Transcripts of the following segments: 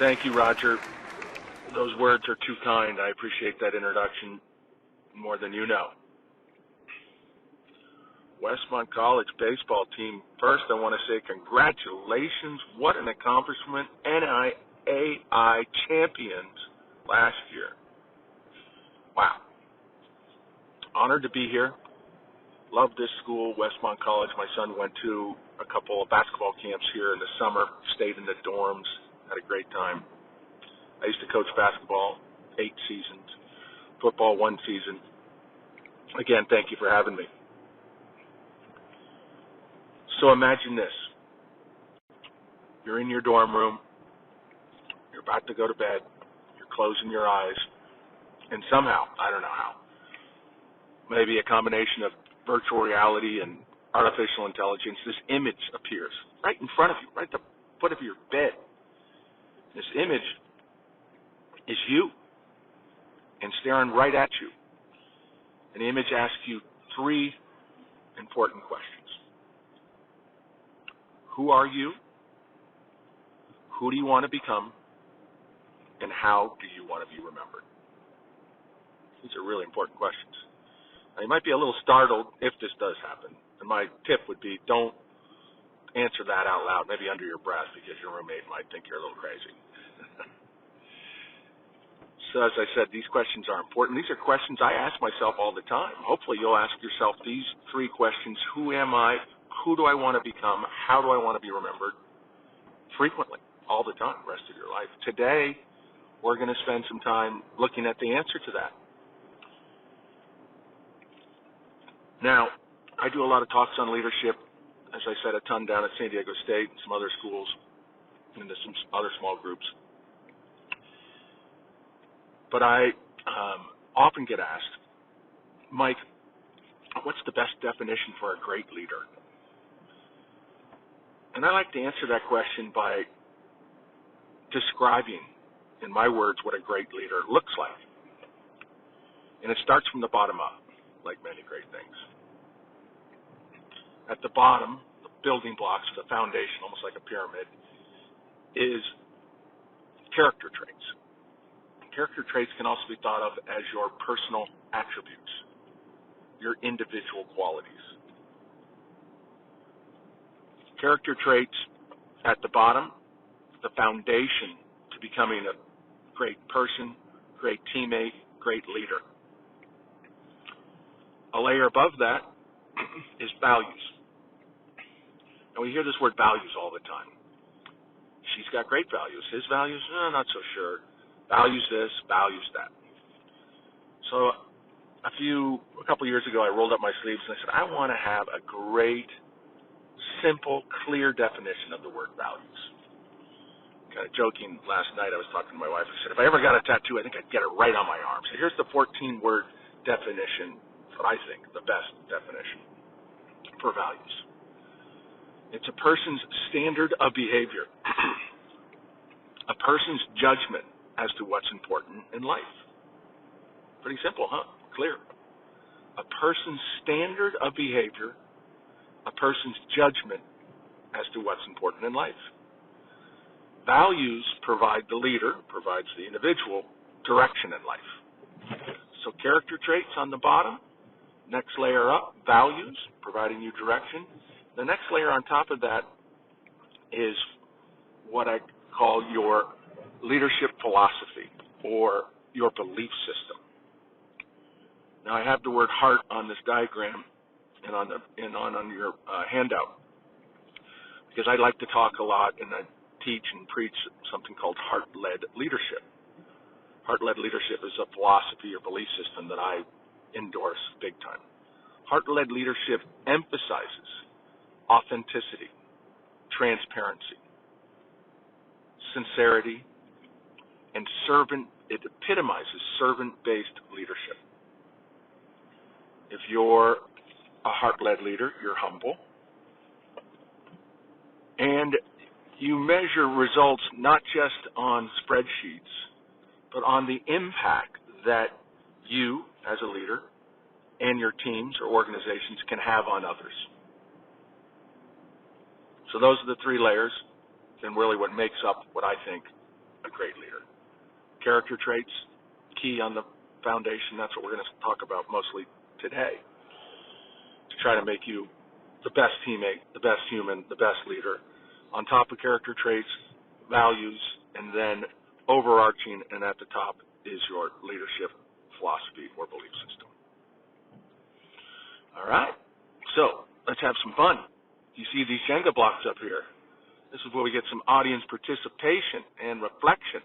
Thank you, Roger. Those words are too kind. I appreciate that introduction more than you know. Westmont College baseball team, first I want to say congratulations. What an accomplishment. NIAI champions last year. Wow. Honored to be here. Love this school, Westmont College. My son went to a couple of basketball camps here in the summer, stayed in the dorms, had a great time. I used to coach basketball 8 seasons, football 1 season. Again, thank you for having me. So imagine this. You're in your dorm room. You're about to go to bed. You're closing your eyes. And somehow, I don't know how, maybe a combination of virtual reality and artificial intelligence, this image appears right in front of you, right at the foot of your bed. This image is you and staring right at you. And the image asks you 3 important questions. Who are you? Who do you want to become? And how do you want to be remembered? These are really important questions. Now, you might be a little startled if this does happen. And my tip would be don't answer that out loud, maybe under your breath, because your roommate might think you're a little crazy. So as I said, these questions are important. These are questions I ask myself all the time. Hopefully you'll ask yourself these 3 questions. Who am I? Who do I want to become? How do I want to be remembered? Frequently, all the time, the rest of your life. Today, we're going to spend some time looking at the answer to that. Now, I do a lot of talks on leadership, as I said, a ton down at San Diego State and some other schools and some other small groups. But I often get asked, Mike, what's the best definition for a great leader? And I like to answer that question by describing, in my words, what a great leader looks like. And it starts from the bottom up, like many great things. At the bottom, the building blocks, the foundation, almost like a pyramid, is character traits. Character traits can also be thought of as your personal attributes, your individual qualities. Character traits at the bottom, the foundation to becoming a great person, great teammate, great leader. A layer above that is values. And we hear this word values all the time. She's got great values. His values, not so sure. Values this, values that. So a couple years ago, I rolled up my sleeves and I said, I want to have a great, simple, clear definition of the word values. Kind of joking last night, I was talking to my wife. I said, if I ever got a tattoo, I think I'd get it right on my arm. So here's the 14-word definition, what I think the best definition for values. It's a person's standard of behavior, a person's judgment as to what's important in life. Pretty simple, huh? Clear. A person's standard of behavior, a person's judgment as to what's important in life. Values provides the individual, direction in life. So character traits on the bottom, next layer up, values, providing you direction. The next layer on top of that is what I call your leadership philosophy or your belief system. Now I have the word heart on this diagram and on your handout because I like to talk a lot and I teach and preach something called heart-led leadership. Heart-led leadership is a philosophy or belief system that I endorse big time. Heart-led leadership emphasizes authenticity, transparency, sincerity, and it epitomizes servant-based leadership. If you're a heart-led leader, you're humble. And you measure results not just on spreadsheets, but on the impact that you, as a leader, and your teams or organizations can have on others. So those are the 3 layers, and really what makes up what I think a great leader. Character traits, key on the foundation. That's what we're going to talk about mostly today, to try to make you the best teammate, the best human, the best leader. On top of character traits, values, and then overarching and at the top is your leadership philosophy or belief system. All right, so let's have some fun. You see these Jenga blocks up here. This is where we get some audience participation and reflection.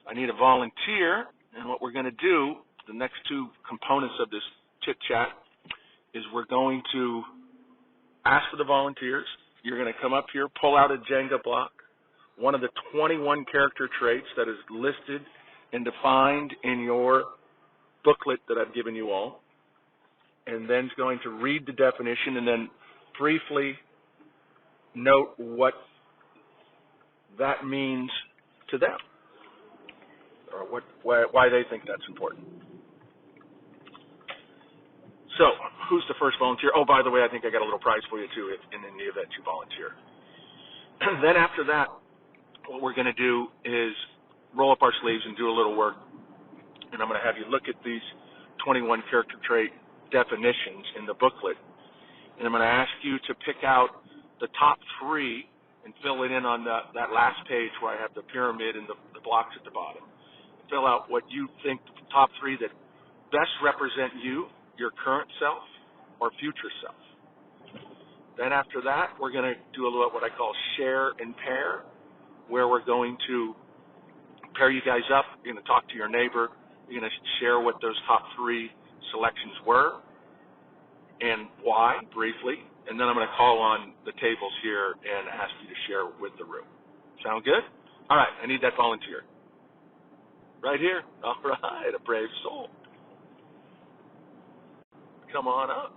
I need a volunteer, and what we're going to do, the next two components of this chit-chat, is we're going to ask for the volunteers. You're going to come up here, pull out a Jenga block, one of the 21 character traits that is listed and defined in your booklet that I've given you all, and then it's going to read the definition and then briefly note what that means to them, or why they think that's important. So, who's the first volunteer? Oh, by the way, I think I got a little prize for you, too, in the event you volunteer. Then after that, what we're going to do is roll up our sleeves and do a little work, and I'm going to have you look at these 21 character trait definitions in the booklet, and I'm going to ask you to pick out the top three and fill it in on that last page where I have the pyramid and the blocks at the bottom. Fill out what you think the top three that best represent you, your current self, or future self. Then after that, we're going to do a little what I call share and pair, where we're going to pair you guys up. You're going to talk to your neighbor. You're going to share what those top three selections were and why, briefly. And then I'm going to call on the tables here and ask you to share with the room. Sound good? All right, I need that volunteer. Right here. All right, a brave soul. Come on up.